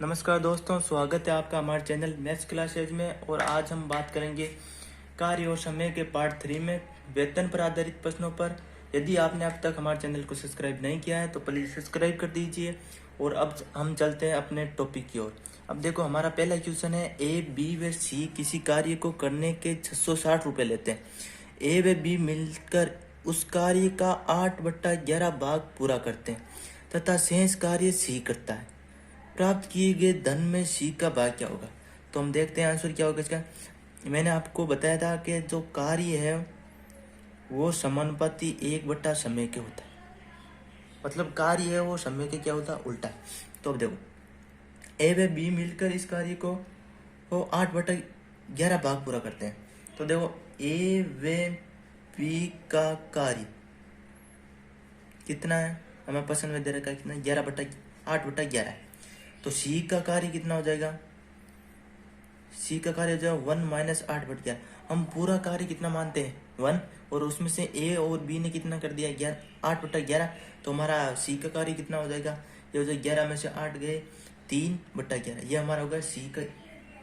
नमस्कार दोस्तों, स्वागत है आपका हमारे चैनल मैथ्स क्लासेज में। और आज हम बात करेंगे कार्य और समय के पार्ट 3 में वेतन पर आधारित प्रश्नों पर। यदि आपने अब तक हमारे चैनल को सब्सक्राइब नहीं किया है तो प्लीज़ सब्सक्राइब कर दीजिए। और अब हम चलते हैं अपने टॉपिक की ओर। अब देखो, हमारा पहला क्वेश्चन है, ए बी व सी किसी कार्य को करने के 660 रुपये लेते हैं। ए व बी मिलकर उस कार्य का 8/11 भाग पूरा करते हैं तथा शेष कार्य सी करता है। प्राप्त किए गए धन में सी का भाग क्या होगा? तो हम देखते हैं आंसर क्या होगा इसका। मैंने आपको बताया था कि जो कार्य है वो समानुपाती 1/समय के होता है। मतलब कार्य है वो समय के क्या होता है, उल्टा। तो अब देखो, ए व बी मिलकर इस कार्य को वो 8/11 भाग पूरा करते हैं। तो देखो, ए व बी का कार्य कितना है, हमें पसंद में दे रखा है कितना, 8/11 है। तो सी का कार्य कितना हो जाएगा, सी का कार्य हो जाएगा 1 - 8/11। हम पूरा कार्य कितना मानते हैं, 1, और उसमें से ए और बी ने कितना कर दिया, 8/11। तो हमारा सी का कार्य कितना हो जाएगा, ये हो जाएगा 11 में से 8 गए 3/11। ये हमारा होगा सी का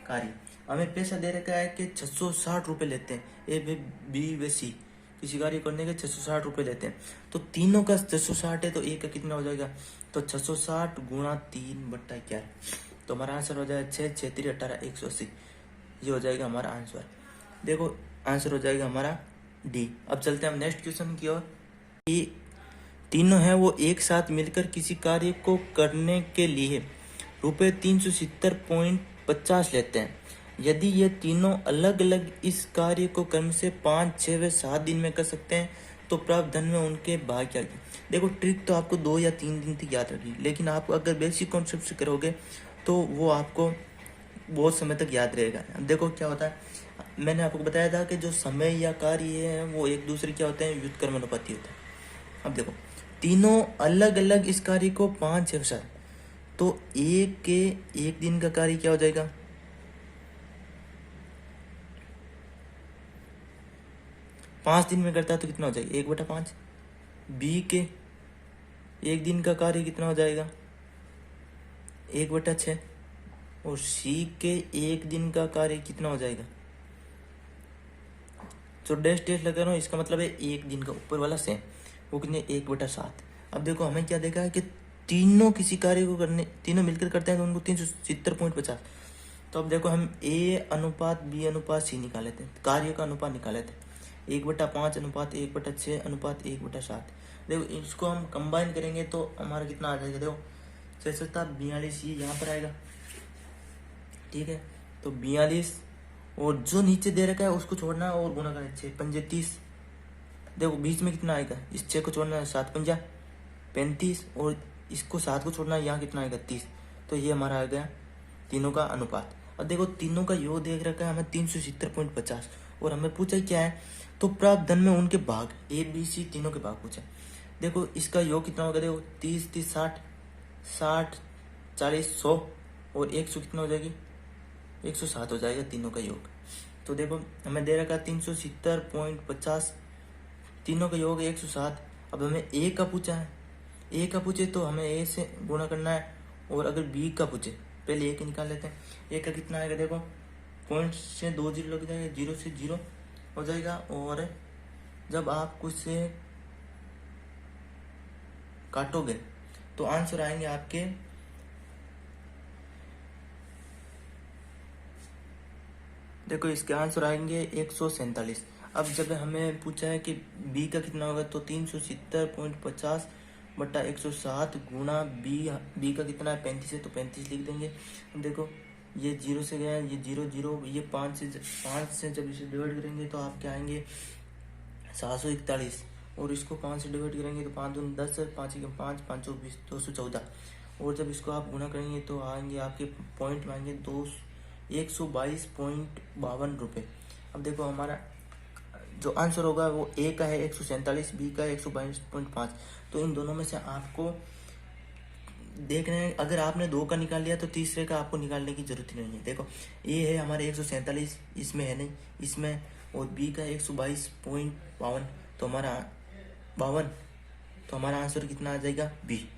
कार्य। हमें पैसा दे रखा है कि 660 रुपये लेते हैं, ए व बी व सी किसी कार्य करने के 660 रुपये लेते हैं। तो तीनों का 660 है, तो एक का कितना हो जाएगा, तो 660 गुणा 3/11। तो हमारा आंसर हो जाएगा 6 6 3 18 180। ये हो जाएगा हमारा आंसर। देखो, आंसर हो जाएगा हमारा डी। अब चलते हैं हम नेक्स्ट क्वेश्चन की ओर। ये तीनों हैं वो एक साथ मिलकर किसी कार्य को करने के लिए रुपये 370.50 लेते हैं। यदि ये तीनों अलग अलग इस कार्य को क्रम से 5, 6 व 7 दिन में कर सकते हैं तो प्राप्त धन में उनके भाग क्या है। देखो, ट्रिक तो आपको 2 या 3 दिन तक याद रखनी, लेकिन आप अगर बेसिक कॉन्सेप्ट से करोगे तो वो आपको बहुत समय तक याद रहेगा। अब देखो क्या होता है, मैंने आपको बताया था कि जो समय या कार्य है वो एक दूसरे क्या होते हैं, व्युत्क्रमानुपाती होता है। अब देखो, तीनों अलग अलग इस कार्य को 5, 6, 7, तो एक दिन का कार्य क्या हो जाएगा, 5 दिन में करता है तो कितना हो जाएगा, 1/5। बी के एक दिन का कार्य कितना हो जाएगा, 1/6। और सी के एक दिन का कार्य कितना हो जाएगा, जो डैश डैश लगा रहा हूँ इसका मतलब है एक दिन का ऊपर वाला सेम, वो कितने, 1/7। अब देखो, हमें क्या देखा है कि तीनों किसी कार्य को करने, तीनों मिलकर करते हैं तो उनको 370.50। तो अब देखो, हम ए अनुपात बी अनुपात सी निकाले थे, कार्य का अनुपात निकाले थे, 1/5 अनुपात 1/6 अनुपात 1/7। देखो, इसको हम कंबाइन करेंगे तो हमारा कितना आ जाएगा, देखो 642 ये यहाँ पर आएगा, ठीक है। तो 42, और जो नीचे दे रखा है उसको छोड़ना है और गुणा करना, 6 पंजे 30। देखो बीच में कितना आएगा, इस 6 को छोड़ना है, 7 पंजा 35, और इसको 7 को छोड़ना है, यहाँ कितना आएगा, 30। तो ये हमारा आ गया तीनों का अनुपात। अब देखो, तीनों का योग देख रखा है हमें 370.50, और हमें पूछा क्या है, तो प्राप्त धन में उनके भाग, ए बी सी तीनों के भाग पूछा। देखो, इसका योग कितना होगा, देखो 30 30 60 60 40 100, और 100 कितना हो जाएगी, 107 हो जाएगा तीनों का योग। तो देखो, हमें दे रखा 370.50, तीनों का योग 107। अब हमें ए का पूछा है, ए का पूछे तो हमें ए से गुणा करना है, और अगर बी का पूछे, पहले ए के निकाल लेते हैं। ए का कितना आएगा, देखो पॉइंट से 2 जीरो लग जाएगा, 0 से 0 हो जाएगा। और जब आप कुछ से काटोगे तो आंसर आएंगे आपके, देखो इसके आंसर आएंगे 147। अब जब हमें पूछा है कि बी का कितना होगा, तो 370.50 बटा 107 गुणा बी का कितना है, 35 है, तो 35 लिख देंगे। अब देखो, ये 0 से गया, ये 0 0, ये 5 से जब इसे डिवाइड करेंगे तो आपके आएंगे 741, और इसको 5 से डिवाइड करेंगे तो 5 दूनी 10, 5 1 5, 5 चौक 20, 214, और जब इसको आप गुणा करेंगे तो आएंगे आपके पॉइंट में आएंगे 122.52 रुपये। अब देखो, हमारा जो आंसर होगा वो ए का है 147, बी का है 122.5। तो इन दोनों में से आपको देखना है, अगर आपने 2 का निकाल लिया तो तीसरे का आपको निकालने की जरूरत नहीं है। देखो, ए है हमारे 147, इसमें है नहीं, इसमें, और बी का 122.52, तो हमारा 52, तो हमारा आंसर कितना आ जाएगा, बी।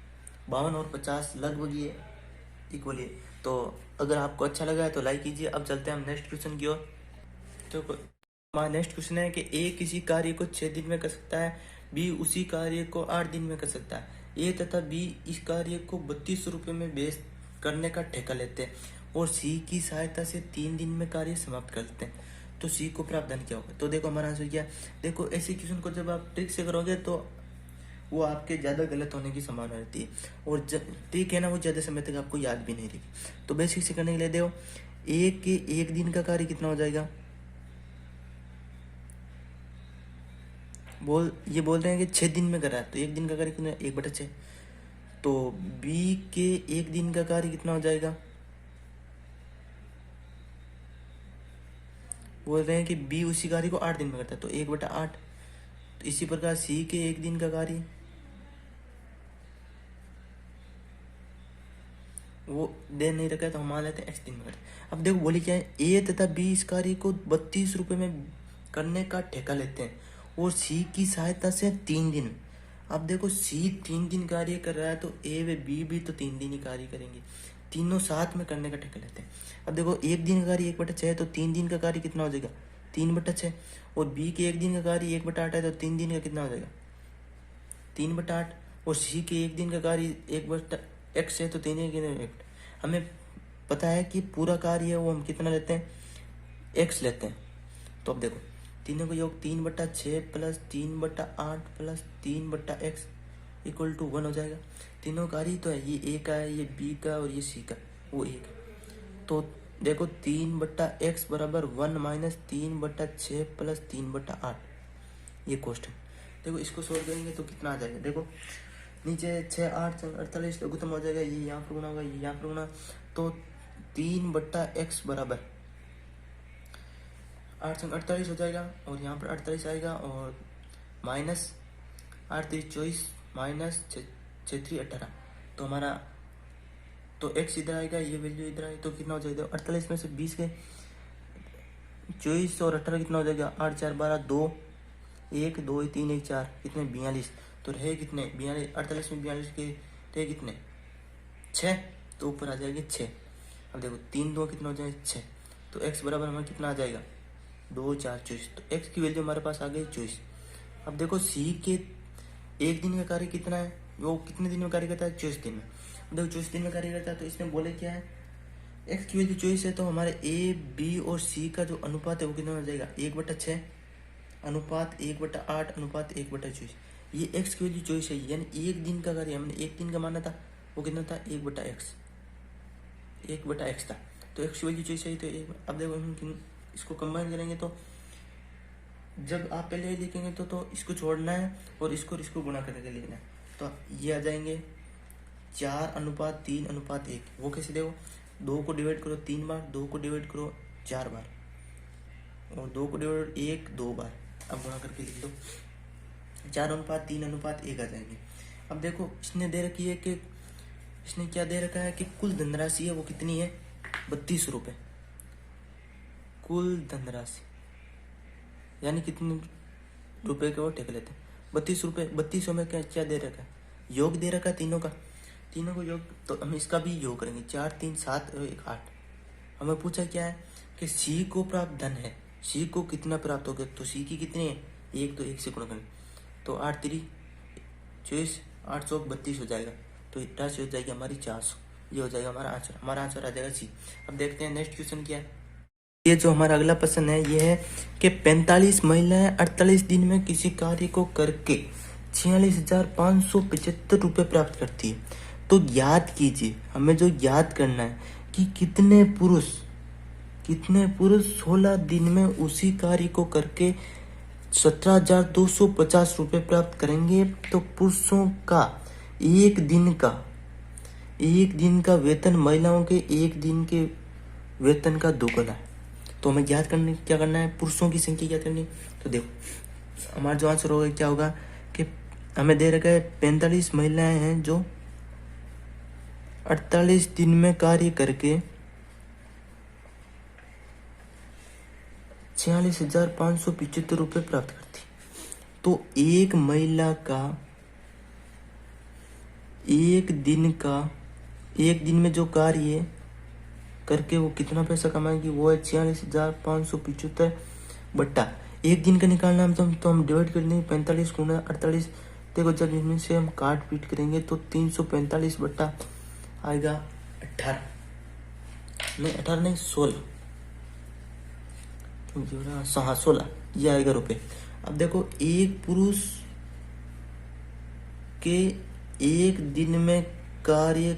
52 और 50 लगभग ये इक्वली। तो अगर आपको अच्छा लगा है तो लाइक कीजिए। अब चलते हैं हम नेक्स्ट क्वेश्चन की ओर। तो हमारा नेक्स्ट क्वेश्चन है कि ए किसी कार्य को 6 दिन में कर सकता है, बी उसी कार्य को 8 दिन में कर सकता है, ए तथा बी इस कार्य को 32 रुपये में बेच करने का ठेका लेते हैं और सी की सहायता से 3 दिन में कार्य समाप्त करते हैं। तो सी को प्रावधान क्या होगा? तो देखो हमारा आंसर क्या है। देखो ऐसे क्वेश्चन को जब आप ट्रिक से करोगे तो वो आपके ज़्यादा गलत होने की संभावना रहती है, और ट्रिक है ना वो ज़्यादा समय तक आपको याद भी नहीं रहेगी। तो बेसिक से करने के लिए देखो, एक के 1 दिन का कार्य कितना हो जाएगा? ये बोल रहे हैं कि 6 दिन में करा है, तो 1 दिन का कार्य कितना? 1/6। तो बी के 1 दिन का कार्य कितना हो जाएगा? बोल रहे हैं कि बी उसी कार्य को 8 दिन में करता है, तो 1/8। तो इसी प्रकार सी के 1 दिन का कार्य वो दे नहीं रखा है, तो हम मान लेते हैं x दिन में करते हैं। अब देखो बोली क्या है, ए तथा बी इस कार्य को 32 रुपये में करने का ठेका लेते हैं और सी की सहायता से 3 दिन। अब देखो सी 3 दिन कार्य कर रहा है, तो ए व बी भी तो 3 दिन ही कार्य करेंगे, तीनों साथ में करने का ठेका लेते हैं। अब देखो 1 दिन का कार्य 1/6 है, तो 3 दिन का कार्य कितना हो जाएगा? 3/6। और बी के 1 दिन का कार्य 1/8 है, तो 3 दिन का कितना हो जाएगा? 3/8। और सी के 1 दिन का कार्य 1/x है, तो 3 दिन का हमें पता है कि पूरा कार्य है वो हम कितना लेते हैं? x लेते हैं। तो अब देखो तीनों का योग 3/6 plus 3/8 plus 3/x equal to 1 हो जाएगा। तीनों कार्य तो है, ये ए का है, ये बी का और ये सी का, वो एक है। तो देखो 3/x बराबर 1 माइनस 3/6 प्लस 3/8, ये क्वेश्चन। देखो इसको सोल्व करेंगे तो कितना आ जाएगा? देखो नीचे 6 8 48 लघुत्तम हो जाएगा, ये यहाँ पर गुना होगा, ये यहाँ पर गुना, तो 3/x बराबर 8 48 हो जाएगा, और यहाँ पर 48 आएगा, और माइनस 8 3 24 माइनस 6 3 18। तो हमारा तो x इधर आएगा, ये वैल्यू इधर आएगी, तो कितना हो जाएगा? 48 में से 20 के 24 और 18 कितना हो जाएगा? 8 4 12 2 1 2 3 1 4 कितने? 42। तो रहे कितने? 42। 48 में 42 के रहे कितने? 6। तो ऊपर आ जाएंगे 6। अब देखो 3 2 कितना हो जाएगा? 6। तो x बराबर हमारा कितना आ जाएगा? 2 4 24। तो x की वैल्यू हमारे पास आ गई 24। अब देखो सी के 1 दिन का कार्य कितना है? वो कितने दिन में कार्य करता है? 24 दिन में। अब देखो 24 दिन में कार्य करता है, तो इसमें बोले क्या है? x की वैल्यू 24 है, तो हमारे a b और c का जो अनुपात है वो कितना हो जाएगा? 1/6 अनुपात 1/8 अनुपात 1/24। ये x की वैल्यू 24 है, यानी 1 दिन का कार्य हमने 1 दिन का माना था, वो कितना था? 1/x था। तो x की वैल्यू 24 है, तो अब देखो हम इसको कंबाइन करेंगे, तो जब आप पहले लिखेंगे तो इसको छोड़ना है और इसको गुणा करके लिखना है। तो ये आ जाएंगे 4:3:1। वो कैसे? देखो 2 को डिवाइड करो 3 बार, 2 को डिवाइड करो 4 बार, और 2 को डिवाइड 1 2 बार। अब गुणा करके लिख दो, 4:3:1 आ जाएंगे। अब देखो इसने दे रखी है कि इसने क्या दे रखा है कि कुल धनराशि है वो कितनी है? 32 रुपये। कुल धनराशि यानी कितने रुपए के वो ठेके लेते हैं? 32 रुपये। 32 में क्या दे रखा है? योग दे रखा है तीनों का योग। तो हम इसका भी योग करेंगे, 4 3 7 और 1 8। हमें पूछा क्या है कि सी को प्राप्त धन है, सी को कितना प्राप्त हो गया? तो सी की कितनी है? 1, तो 1 से गुणा करेंगे, तो 8 3 24 8 100 32 हो जाएगा। तो राशि हो जाएगी हमारी 400। ये हो जाएगा हमारा आंसर। हमारा आंसर आ जाएगा सी। अब देखते हैं नेक्स्ट क्वेश्चन क्या है। ये जो हमारा अगला प्रश्न है ये है कि 45 महिलाएं 48 दिन में किसी कार्य को करके 46,575 रुपये प्राप्त करती है। तो याद कीजिए, हमें जो याद करना है कि कितने पुरुष 16 दिन में उसी कार्य को करके 17,250 रुपये प्राप्त करेंगे। तो पुरुषों का एक दिन का वेतन महिलाओं के एक दिन के वेतन का दोगुना है। तो हमें क्या करना है? पुरुषों की संख्या क्या करनी है। तो देखो हमारा जो आंसर होगा क्या होगा कि हमें दे रखा है 45 महिलाएं हैं जो 48 दिन में कार्य करके 46,575 रुपये प्राप्त करती। तो एक दिन का एक दिन में जो कार्य करके वो कितना पैसा कमाएगी, वो है 46,575 बट्टा एक दिन का निकालना है। तो हम डिवाइड कर देंगे 45 गुना 48। देखो जब इनमें से हम काट पीट करेंगे तो 345 बट्टा आएगा 18 नहीं 16, हाँ 16 ये आएगा रुपए। अब देखो एक पुरुष के एक दिन में कार्य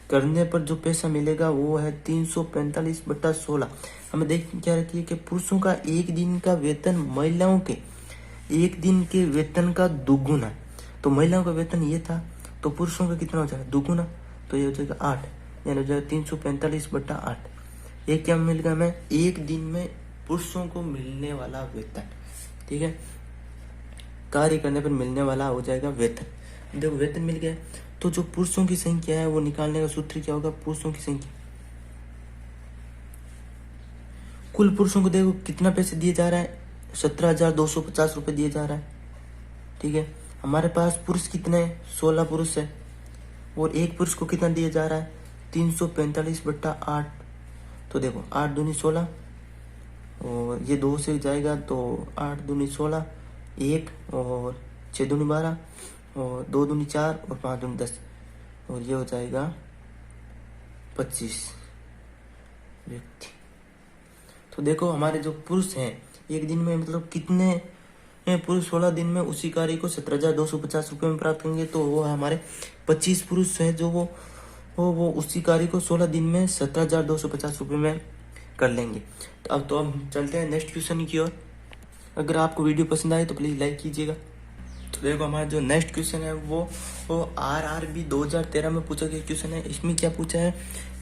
करने पर जो पैसा मिलेगा वो है 345 बट्टा 16। हमें देख क्या रखिए कि पुरुषों का एक दिन का वेतन महिलाओं के एक दिन के वेतन का दुगुना। तो महिलाओं का वेतन ये था तो पुरुषों का कितना हो जाएगा दुगुना, तो ये हो जाएगा 8, यानी हो जाएगा 345 बट्टा 8। ये क्या मिल गया हमें, एक दिन में पुरुषों को मिलने वाला वेतन। ठीक है, कार्य करने पर मिलने वाला हो जाएगा वेतन। देखो वेतन मिल गया, तो जो पुरुषों की संख्या है वो निकालने का सूत्र क्या होगा, पुरुषों की संख्या कुल पुरुषों को देखो कितना पैसे दिए जा रहा है, 17,250 रुपये दिए जा रहा है। ठीक है, हमारे पास पुरुष कितने हैं, 16 पुरुष है, और एक पुरुष को कितना दिया जा रहा है 345 बट्टा 8। तो देखो 8 दूनी 16 और ये 2 से जाएगा तो 8 दूनी 16, 1 और 6 दूनी 12 और 2 दूनी 4 और 5 दूनी 10 और ये हो जाएगा 25 व्यक्ति। तो देखो हमारे जो पुरुष हैं एक दिन में मतलब कितने पुरुष 16 दिन में उसी कार्य को 17,250 रुपये में प्राप्त करेंगे, तो वो हमारे 25 पुरुष हैं जो वो उसी कार्य को 16 दिन में 17,250 रुपये में कर लेंगे। तो अब हम चलते हैं नेक्स्ट क्वेश्चन की ओर। अगर आपको वीडियो पसंद आए तो प्लीज़ लाइक कीजिएगा। तो देखो हमारा जो नेक्स्ट क्वेश्चन है वो RRB 2013 में पूछा गया क्वेश्चन है। इसमें क्या पूछा है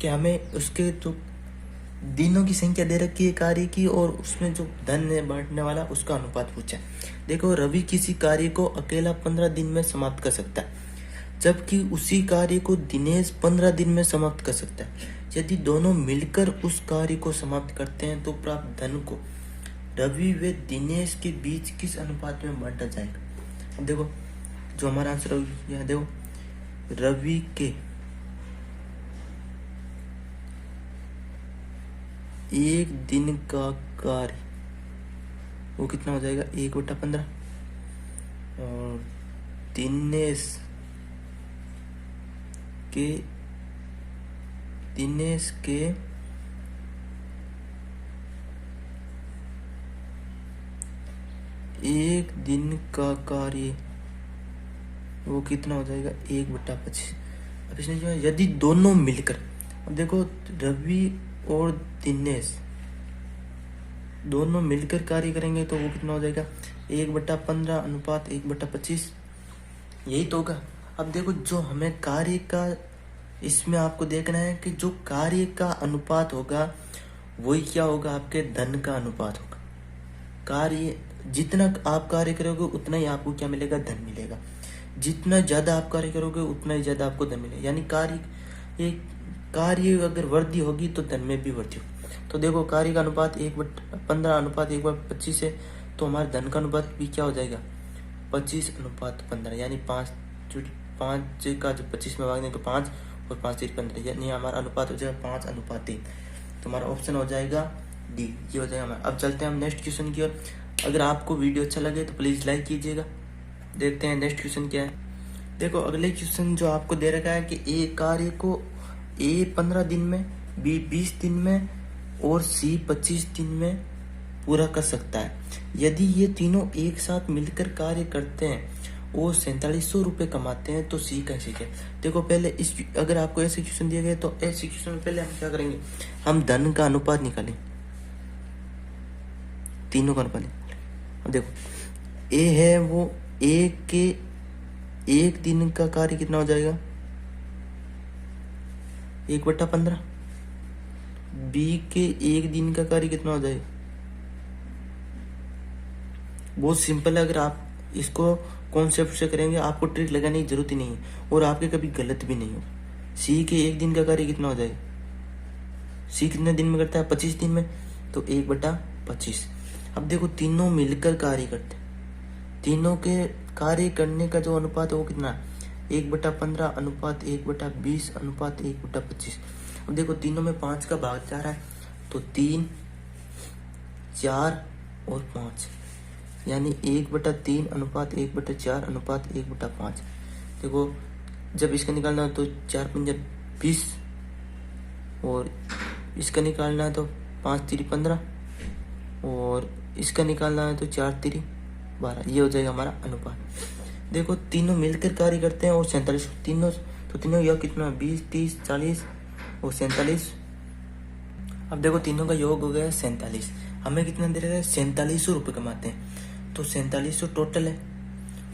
कि हमें उसके जो दिनों की संख्या दे रखी है कार्य की और उसमें जो धन है बांटने वाला उसका अनुपात पूछा है। देखो रवि किसी कार्य को अकेला 15 दिन में समाप्त कर सकता है, जबकि उसी कार्य को दिनेश 15 दिन में समाप्त कर सकता है। यदि दोनों मिलकर उस कार्य को समाप्त करते हैं तो प्राप्त धन को रवि व दिनेश के बीच किस अनुपात में बांटा जाएगा। अब देखो जो हमारा आंसर है, देखो रवि के एक दिन का कार्य वो कितना हो जाएगा 1/15 और दिनेश के एक दिन का कार्य वो कितना हो जाएगा 1/25। अब इसने जो है यदि दोनों मिलकर, अब देखो रवि और दिनेश दोनों मिलकर कार्य करेंगे तो वो कितना हो जाएगा 1/15 अनुपात 1/25, यही तो होगा। अब देखो जो हमें कार्य का इसमें आपको देखना है कि जो कार्य का अनुपात होगा वही क्या होगा, आपके धन का अनुपात होगा। कार्य जितना आप कार्य करोगे उतना ही आपको क्या मिलेगा, धन मिलेगा। जितना ज्यादा आप कार्य करोगे उतना ही ज्यादा आपको धन मिलेगा। यानी कार्य अगर वृद्धि होगी तो धन में भी वृद्धि होगी। तो देखो कार्य का अनुपात 1/15 अनुपात 1/25 है, तो हमारे धन का अनुपात भी क्या हो जाएगा 25/15, यानी 5 का जो 25 में भाग देंगे तो 5 और 5 से 15, यानी हमारा अनुपात हो जाएगा 5:3। तो हमारा ऑप्शन हो जाएगा डी, ये हो जाएगा हमारा। अब चलते हैं हम नेक्स्ट क्वेश्चन की ओर। अगर आपको वीडियो अच्छा लगे तो प्लीज़ लाइक कीजिएगा। देखते हैं नेक्स्ट क्वेश्चन क्या है। देखो अगले क्वेश्चन जो आपको दे रखा है कि ए कार्य को ए 15 दिन में, बी 20 दिन में और सी 25 दिन में पूरा कर सकता है। यदि ये तीनों एक साथ मिलकर कार्य करते हैं और 4700 रुपये कमाते हैं तो सी कैसे क्या। देखो पहले अगर आपको ऐसे क्वेश्चन दिए गए तो ऐसे क्वेश्चन में पहले हम क्या करेंगे, हम धन का अनुपात निकालें, तीनों का अनुपात निकालें। देखो ए है वो एक दिन का कार्य कितना हो जाएगा 1/15, बी के एक दिन का कार्य कितना हो जाएगा, बहुत सिंपल है। अगर आप इसको कॉन्सेप्ट से करेंगे आपको ट्रिक लगाने की जरूरत ही नहीं है और आपके कभी गलत भी नहीं होगा। सी के एक दिन का कार्य कितना हो जाएगा, सी कितने दिन में करता है 25 दिन में, तो 1/25। अब देखो तीनों मिलकर कार्य करते हैं, तीनों के कार्य करने का जो अनुपात है वो कितना, 1/15 अनुपात 1/20 अनुपात 1/25। अब देखो तीनों में 5 का भाग जा रहा है, तो 3, 4 और 5, यानी 1/3 अनुपात 1/4 अनुपात 1/5। देखो जब इसका निकालना है तो 4 पंजे 20, और इसका निकालना है तो 5 तिरी 15, और इसका निकालना है तो 4 तिरी 12। ये हो जाएगा हमारा अनुपात। देखो तीनों मिलकर कार्य करते हैं और 47, तीनों योग कितना, 20, 30, 40 और 47। अब देखो तीनों का योग हो गया 47। हमें कितना दे रहा है, 4700 रुपये कमाते हैं, तो 4700 टोटल है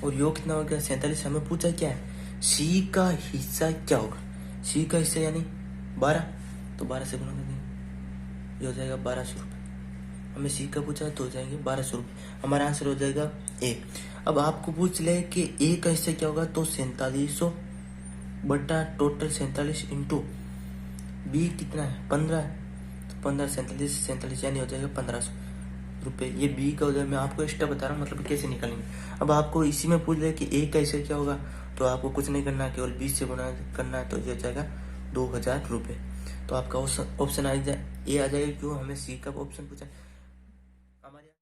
और योग कितना हो गया 47। हमें पूछा क्या है, सी का हिस्सा क्या होगा, सी का हिस्सा यानी 12, तो 12 से गुणा कर देंगे, ये हो जाएगा 1200 रुपये। हमें सी का पूछा है तो हो जाएंगे 1200 रुपये, हमारा आंसर हो जाएगा ए। अब आपको पूछ ले कि ए का हिस्सा क्या होगा, तो 4700 बटा टोटल 47 इंटू बी कितना है 15 है, तो 15 47 यानी हो जाएगा 1500 रुपये। ये बी का हो जाएगा, मैं आपको एक्स्ट्रा बता रहा हूँ मतलब कैसे निकालेंगे। अब आपको इसी में पूछ ले कि ए का हिस्सा क्या होगा, तो आपको कुछ नहीं करना, केवल 20 से गुणा करना है, तो ये हो जाएगा 2000 रुपये। तो आपका ऑप्शन आ जाए ए आ जाएगा, क्यों हमें सी का ऑप्शन पूछा।